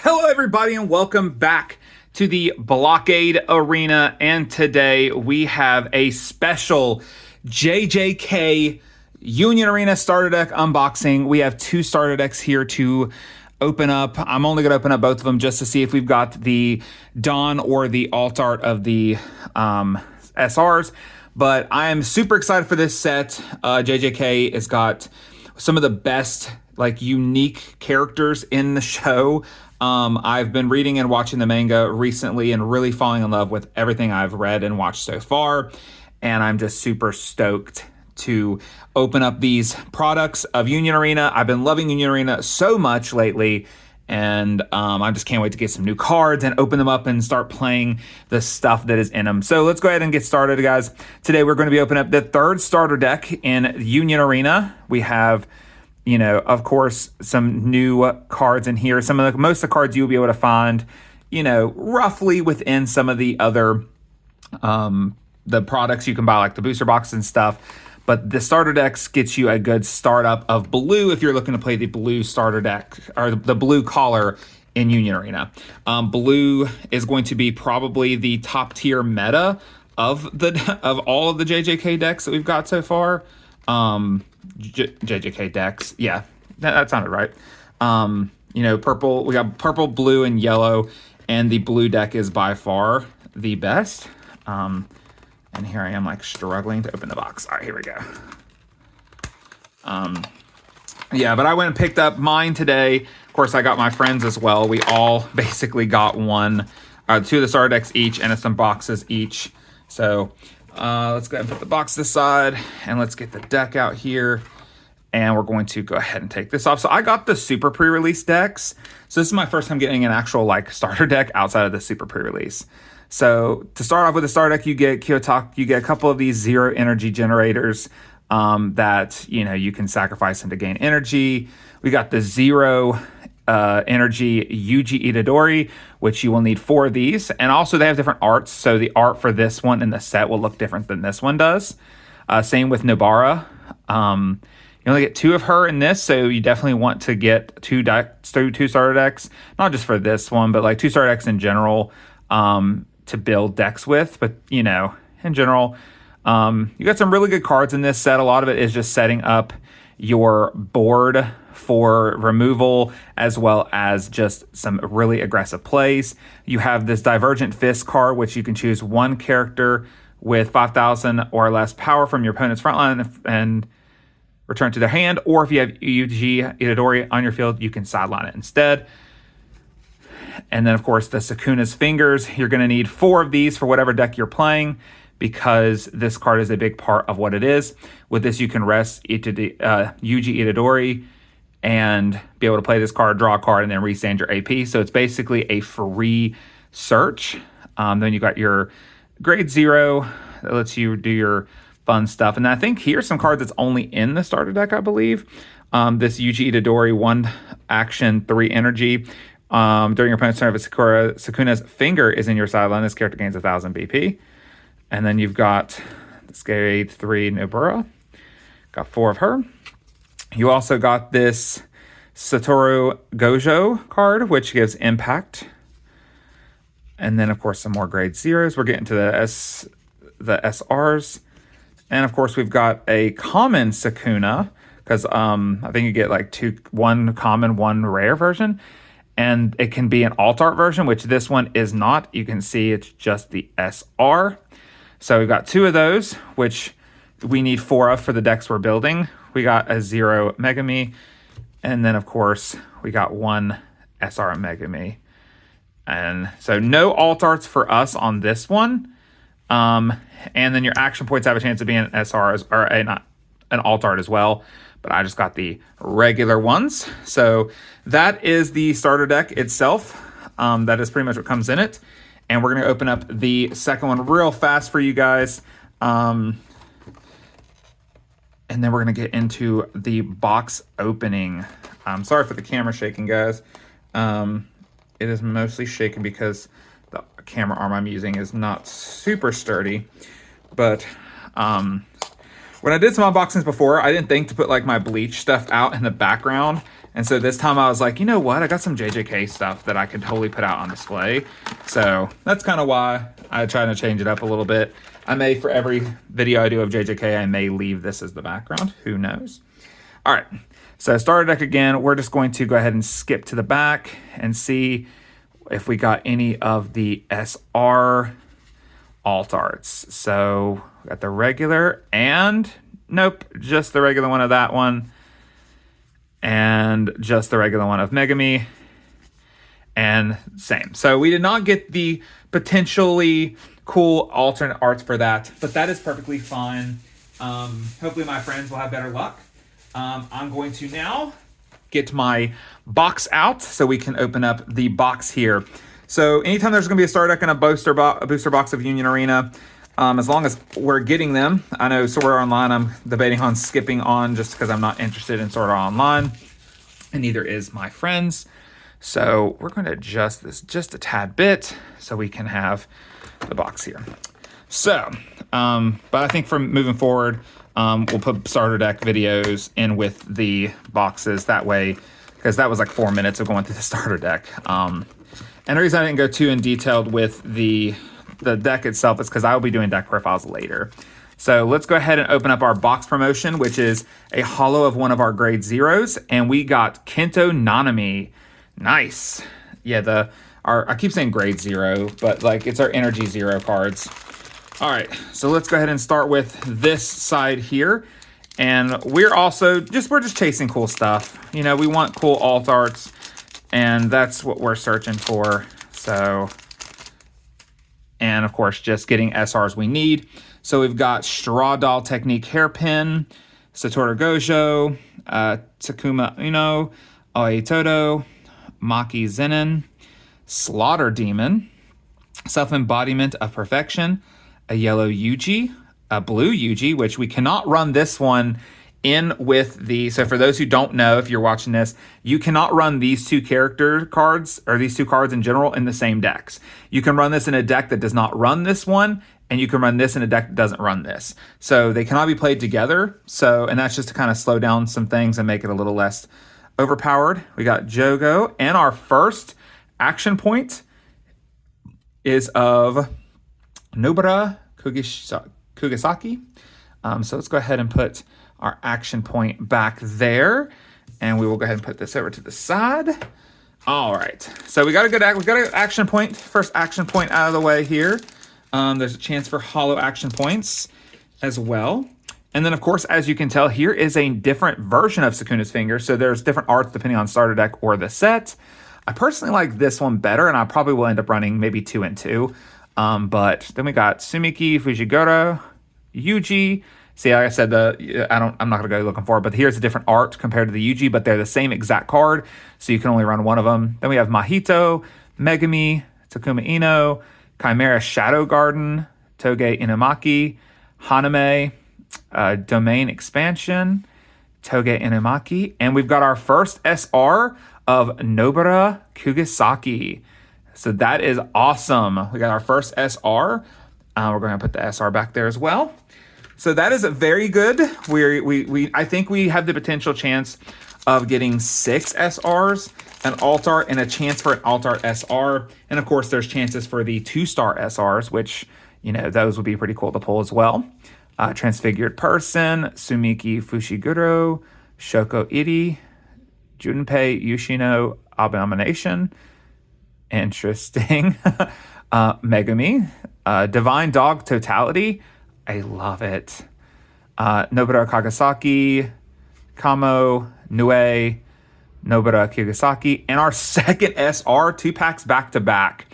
Hello, everybody, and welcome back to the Blockade Arena. And today we have a special JJK Union Arena starter deck unboxing. We have two starter decks here to open up. I'm only going to open up both of them just to see if we've got the Dawn or the alt art of the SRs. But I am super excited for this set. JJK has got some of the best, unique characters in the show. I've been reading and watching the manga recently and really falling in love with everything I've read and watched so far. And I'm just super stoked to open up these products of Union Arena. I've been loving Union Arena so much lately. And I just can't wait to get some new cards and open them up and start playing the stuff that is in them. So let's go ahead and get started, guys. Today we're going to be opening up the third starter deck in Union Arena. We have, of course, some new cards in here. Most of the cards you'll be able to find, roughly within some of the other the products you can buy, like the booster boxes and stuff. But the starter decks gets you a good startup of blue if you're looking to play the blue starter deck or the blue color in Union Arena. Blue is going to be probably the top tier meta of all of the JJK decks that we've got so far. JJK decks, yeah, that sounded right. Purple. We got purple, blue, and yellow, and the blue deck is by far the best. And here I am, struggling to open the box. All right, here we go. Yeah, but I went and picked up mine today. Of course, I got my friends as well. We all basically got two of the starter decks each, and some boxes each. So let's go ahead and put the box this side, and let's get the deck out here. And we're going to go ahead and take this off. So I got the super pre-release decks. So this is my first time getting an actual starter deck outside of the super pre-release. So to start off with the starter deck, you get Kyotok. You get a couple of these 0 energy generators that you can sacrifice them to gain energy. We got the 0 energy Yuji Itadori, which you will need 4 of these. And also they have different arts. So the art for this one in the set will look different than this one does. Same with Nobara. You only get 2 of her in this, so you definitely want to get two starter decks, not just for this one, but 2 starter decks in general to build decks with. But, in general, you got some really good cards in this set. A lot of it is just setting up your board for removal, as well as just some really aggressive plays. You have this Divergent Fist card, which you can choose one character with 5,000 or less power from your opponent's front line and return to their hand, or if you have Yuji Itadori on your field, you can sideline it instead. And then, of course, the Sukuna's Fingers. You're going to need 4 of these for whatever deck you're playing, because this card is a big part of what it is. With this, you can rest Yuji Itadori and be able to play this card, draw a card, and then restand your AP. So it's basically a free search. Then you got your grade 0 that lets you do your fun stuff. And I think here's some cards that's only in the starter deck, I believe. This Yuji Itadori, 1 action, 3 energy. During your opponent's turn, if Sukuna's Finger is in your sideline, this character gains 1,000 BP. And then you've got this grade 3 Nobara. Got 4 of her. You also got this Satoru Gojo card, which gives impact. And then, of course, some more grade 0s. We're getting to the SRs. And, of course, we've got a common Sukuna, because I think you get 1 common, 1 rare version. And it can be an alt art version, which this one is not. You can see it's just the SR. So we've got 2 of those, which we need 4 of for the decks we're building. We got a 0 Megami. And then, of course, we got 1 SR Megami. And so no alt arts for us on this one. And then your action points have a chance of being an SR or an alt art as well. But I just got the regular ones. So that is the starter deck itself. That is pretty much what comes in it. And we're going to open up the second one real fast for you guys. And then we're going to get into the box opening. Sorry for the camera shaking, guys. It is mostly shaking because the camera arm I'm using is not super sturdy. But when I did some unboxings before, I didn't think to put my bleach stuff out in the background And so this time I was like, you know what? I got some JJK stuff that I could totally put out on display. So that's kind of why I try to change it up a little bit. I may, for every video I do of JJK, I may leave this as the background. Who knows? All right. So starter deck again. We're just going to go ahead and skip to the back and see if we got any of the SR alt arts. So we got the regular and nope, just the regular one of that one. And just the regular one of Megami. And same. So we did not get the potentially cool alternate arts for that, but that is perfectly fine. Hopefully my friends will have better luck. I'm going to now get my box out so we can open up the box here. So anytime there's going to be a starter deck and a booster box of Union Arena, as long as we're getting them. I know Sword Art Online, I'm debating on skipping on just because I'm not interested in Sword Art Online, and neither is my friends. So we're going to adjust this just a tad bit so we can have the box here. So, but I think from moving forward, we'll put starter deck videos in with the boxes that way, because that was like 4 minutes of going through the starter deck. And the reason I didn't go too in detailed with the deck itself is because I will be doing deck profiles later. So let's go ahead and open up our box promotion, which is a holo of one of our grade zeros. And we got Kento Nanami. Nice. Yeah, I keep saying grade zero, but like it's our energy zero cards. All right, so let's go ahead and start with this side here. And we're just chasing cool stuff. You know, we want cool alt arts, and that's what we're searching for. So, and of course, just getting SRs we need. So we've got Straw Doll Technique Hairpin, Satoru Gojo, Takuma Uno, Oe Todo, Maki Zenin, Slaughter Demon, Self-Embodiment of Perfection, a yellow Yuji, a blue Yuji, which we cannot run this one in with the... So for those who don't know, if you're watching this, you cannot run these two character cards, or these two cards in general, in the same decks. You can run this in a deck that does not run this one, and you can run this in a deck that doesn't run this. So they cannot be played together. So, and that's just to kind of slow down some things and make it a little less overpowered. We got Jogo, and our first action point is of Nobara Kugisaki. So let's go ahead and put our action point back there, and we will go ahead and put this over to the side. All right, so we got an action point, first action point out of the way here. There's a chance for holo action points as well. And then, of course, as you can tell, here is a different version of Sukuna's Finger. So there's different arts depending on starter deck or the set. I personally like this one better, and I probably will end up running maybe 2 and 2. But then we got Sumiki, Fujigoro, Yuji. See, like I said, I'm not gonna go looking for it, but here's a different art compared to the Yuji, but they're the same exact card, so you can only run one of them. Then we have Mahito, Megami, Takuma Ino, Chimera Shadow Garden, Toge Inumaki, Haname, Domain Expansion, Toge Inumaki, and we've got our first SR of Nobara Kugisaki. So that is awesome. We got our first SR. We're going to put the SR back there as well. So that is very good. I think we have the potential chance of getting 6 SRs, an alt art, and a chance for an alt art SR. And of course, there's chances for the 2-star SRs, which, you know, those would be pretty cool to pull as well. Transfigured Person, Sumiki Fushiguro, Shoko Iri, Junpei Yoshino Abomination. Interesting. Megami, Divine Dog Totality. I love it. Nobara Kagasaki, Kamo, Nue, Nobara Kugisaki, and our second SR, 2 packs back to back.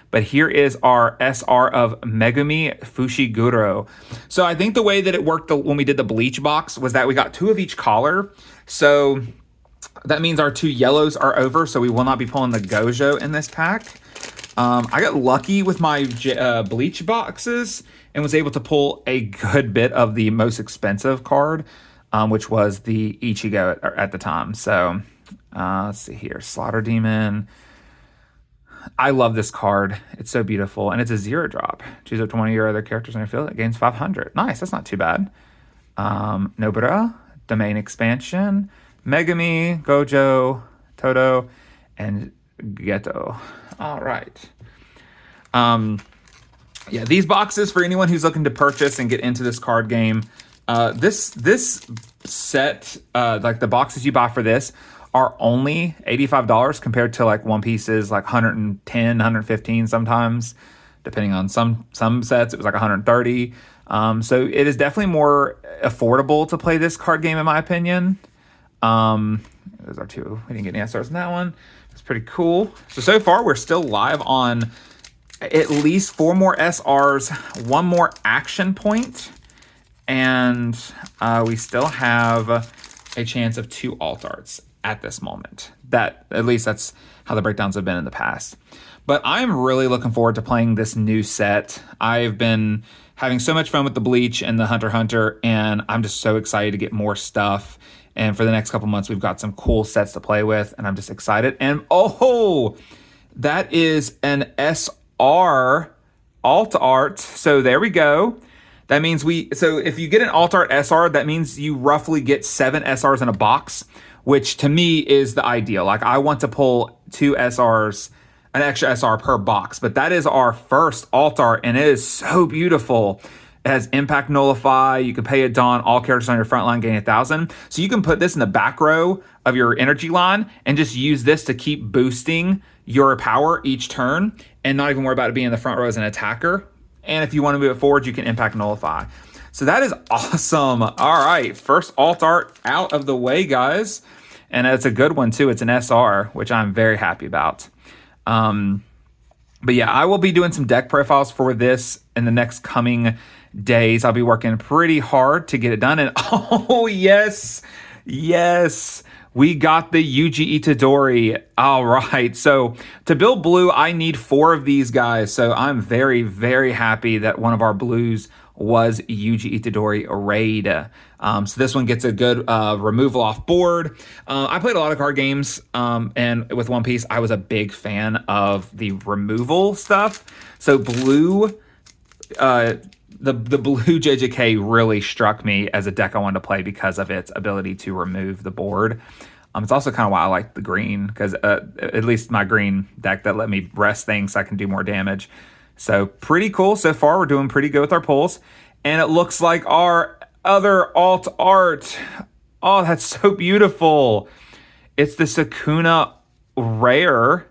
But here is our SR of Megami Fushiguro. So I think the way that it worked when we did the bleach box was that we got 2 of each color. So that means our 2 yellows are over, so we will not be pulling the Gojo in this pack. I got lucky with my bleach boxes and was able to pull a good bit of the most expensive card, which was the Ichigo at the time. So let's see here. Slaughter Demon. I love this card. It's so beautiful, and it's a 0-drop. Choose up to one of your other characters on your field. It gains 500. Nice. That's not too bad. Nobara, Domain Expansion, Megami, Gojo, Toto, and Geto. All right. Yeah, these boxes, for anyone who's looking to purchase and get into this card game, this set, like the boxes you buy for this, are only $85 compared to like One Piece's like 110, 115 sometimes, depending on some sets. It was like 130. So it is definitely more affordable to play this card game, in my opinion. Those are two. We didn't get any SRs in that one. It's pretty cool. So far, we're still live on at least 4 more SRs, 1 more action point, and we still have a chance of 2 alt arts at this moment. At least that's how the breakdowns have been in the past. But I'm really looking forward to playing this new set. I've been having so much fun with the Bleach and the Hunter x Hunter, and I'm just so excited to get more stuff. And for the next couple months, we've got some cool sets to play with, and I'm just excited. And oh, that is an SR alt art. So there we go. That means so if you get an alt art SR, that means you roughly get 7 SRs in a box, which to me is the ideal. Like, I want to pull 2 SRs, an extra SR per box, but that is our first alt art, and it is so beautiful. It has Impact Nullify. You can pay at dawn. All characters on your front line gain 1,000. So you can put this in the back row of your energy line and just use this to keep boosting your power each turn and not even worry about it being in the front row as an attacker. And if you want to move it forward, you can Impact Nullify. So that is awesome. All right, first alt art out of the way, guys. And it's a good one, too. It's an SR, which I'm very happy about. But yeah, I will be doing some deck profiles for this in the next coming days. I'll be working pretty hard to get it done. And oh, yes, we got the Yuji Itadori. All right, so to build blue, I need 4 of these guys. So I'm very, very happy that one of our blues was Yuji Itadori Raid. So this one gets a good removal off board. I played a lot of card games, and with One Piece, I was a big fan of the removal stuff. So blue, the blue JJK really struck me as a deck I wanted to play because of its ability to remove the board. It's also kind of why I like the green, because at least my green deck that let me rest things so I can do more damage. So pretty cool so far. We're doing pretty good with our pulls. And it looks like our other alt art. Oh, that's so beautiful. It's the Sukuna rare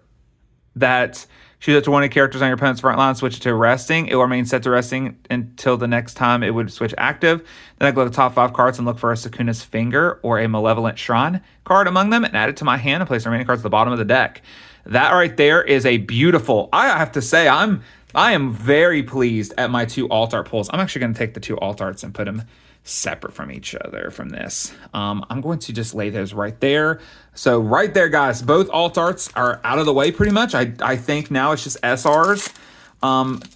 that choose up to 1 of the characters on your opponent's front line, switch it to resting. It will remain set to resting until the next time it would switch active. Then I go to the top 5 cards and look for a Sukuna's Finger or a Malevolent Shrine card among them and add it to my hand and place the remaining cards at the bottom of the deck. That right there is a beautiful... I have to say, I am very pleased at my 2 alt art pulls. I'm actually going to take the 2 alt arts and put them separate from each other from this. I'm going to just lay those right there. So right there, guys, both alt arts are out of the way pretty much. I think now it's just SRs.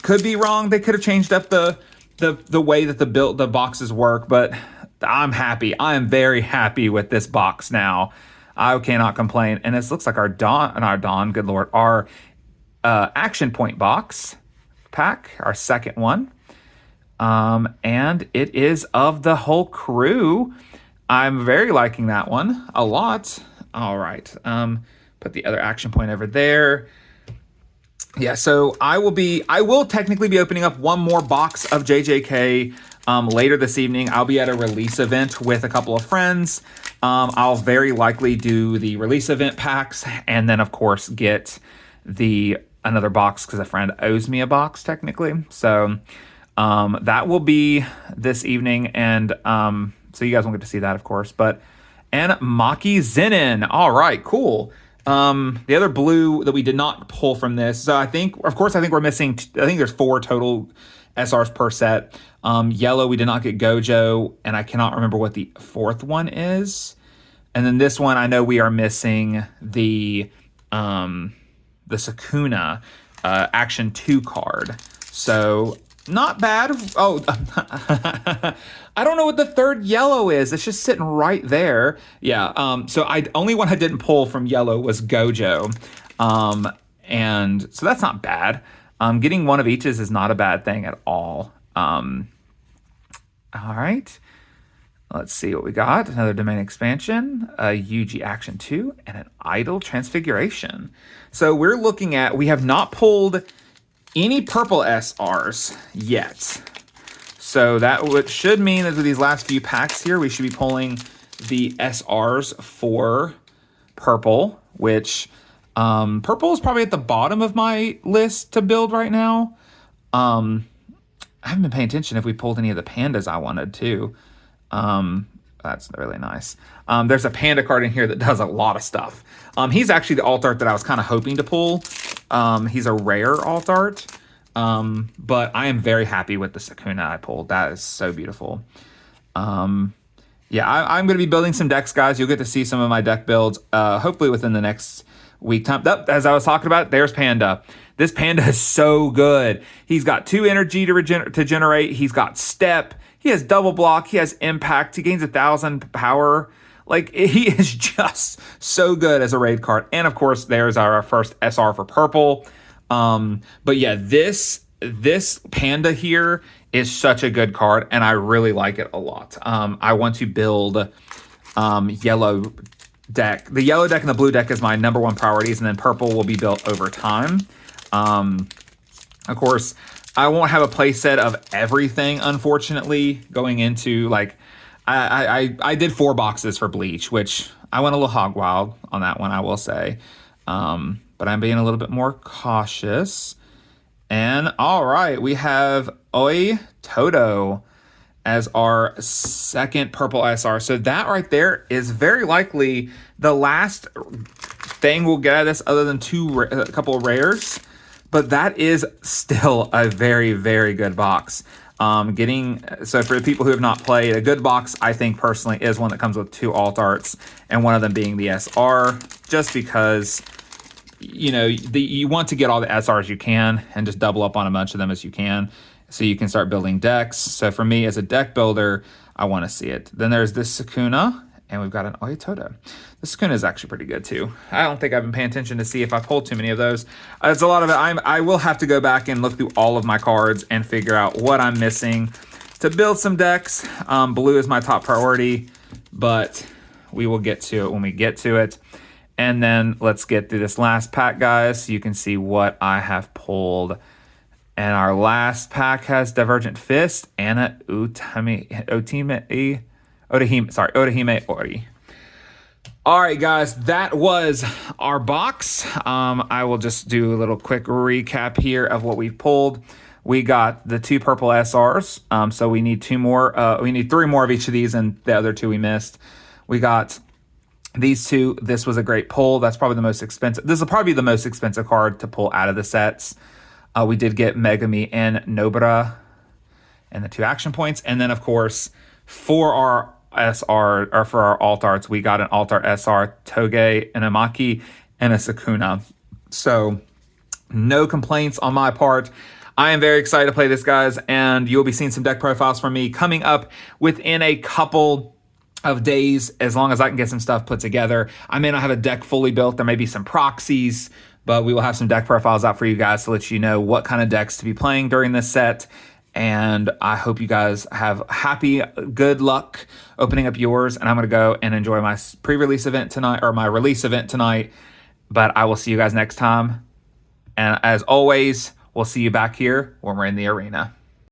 Could be wrong. They could have changed up the way that the boxes work, but I'm happy. I am very happy with this box now. I cannot complain. And this looks like our good Lord, our action point box pack, our second one. And it is of the whole crew. I'm very liking that one a lot. All right. Put the other action point over there. Yeah, so I will technically be opening up one more box of JJK later this evening. I'll be at a release event with a couple of friends. I'll very likely do the release event packs and then, of course, get another box because a friend owes me a box technically. So that will be this evening, and so you guys won't get to see that, of course. And Maki Zenin. All right, cool. The other blue that we did not pull from this. So I think we're missing. I think there's 4 total SRs per set. Yellow, we did not get Gojo, and I cannot remember what the 4th one is. And then this one, I know we are missing the Sukuna Action 2 card. So not bad. Oh, I don't know what the 3rd yellow is. It's just sitting right there. Yeah. So only one I didn't pull from yellow was Gojo. And so that's not bad. Getting one of each is not a bad thing at all. All right. Let's see what we got. Another domain expansion, a UG Action 2, and an Idle Transfiguration. So we're looking at, we have not pulled any purple SRs yet. So that should mean that with these last few packs here, we should be pulling the SRs for purple, which purple is probably at the bottom of my list to build right now. I haven't been paying attention if we pulled any of the pandas I wanted to. That's really nice. There's a panda card in here that does a lot of stuff. He's actually the alt art that I was kind of hoping to pull. He's a rare alt art. But I am very happy with the Sukuna I pulled. That is so beautiful. Yeah, I'm going to be building some decks, guys. You'll get to see some of my deck builds, hopefully within the next week time. As I was talking about, there's Panda. This Panda is so good. He's got 2 energy to generate. He's got step. He has double block. He has impact. He gains 1,000 power. Like, he is just so good as a raid card. And of course, there's our first SR for purple. But yeah, this Panda here is such a good card, and I really like it a lot. I want to build yellow deck. The yellow deck and the blue deck is my number 1 priorities, and then purple will be built over time. Of course, I won't have a play set of everything, unfortunately, going into, like, I did 4 boxes for Bleach, which I went a little hog wild on that one, I will say. But I'm being a little bit more cautious. And all right, we have Oi Toto as our second purple SR. So that right there is very likely the last thing we'll get out of this, other than a couple of rares. But that is still a very, very good box. So for the people who have not played, a good box, I think personally, is one that comes with 2 alt arts, and one of them being the SR, just because, you know, you want to get all the SRs you can and just double up on a bunch of them as you can, so you can start building decks. So for me as a deck builder, I want to see it. Then there's this Sukuna, and we've got an Oi Toto. The Sukuna is actually pretty good too. I don't think I've been paying attention to see if I pulled too many of those. It's a lot of it. I will have to go back and look through all of my cards and figure out what I'm missing to build some decks. Blue is my top priority, but we will get to it when we get to it. And then let's get through this last pack, guys, so you can see what I have pulled. And our last pack has Divergent Fist and a Otahime Ori. All right, guys, that was our box. I will just do a little quick recap here of what we've pulled. We got the 2 purple SRs, so we need 2 more. We need 3 more of each of these, and the other 2 we missed. We got these 2. This was a great pull. That's probably the most expensive. This will probably be the most expensive card to pull out of the sets. We did get Megami and Nobara and the 2 action points. And then, of course, for our SR, or for our alt arts, we got an alt art SR, Toge, an Amaki, and a Sukuna. So no complaints on my part. I am very excited to play this, guys, and you'll be seeing some deck profiles from me coming up within a couple of days, as long as I can get some stuff put together. I may not have a deck fully built. There may be some proxies, but we will have some deck profiles out for you guys to let you know what kind of decks to be playing during this set. And I hope you guys have good luck opening up yours. And I'm going to go and enjoy my pre-release event tonight, or my release event tonight. But I will see you guys next time. And as always, we'll see you back here when we're in the arena.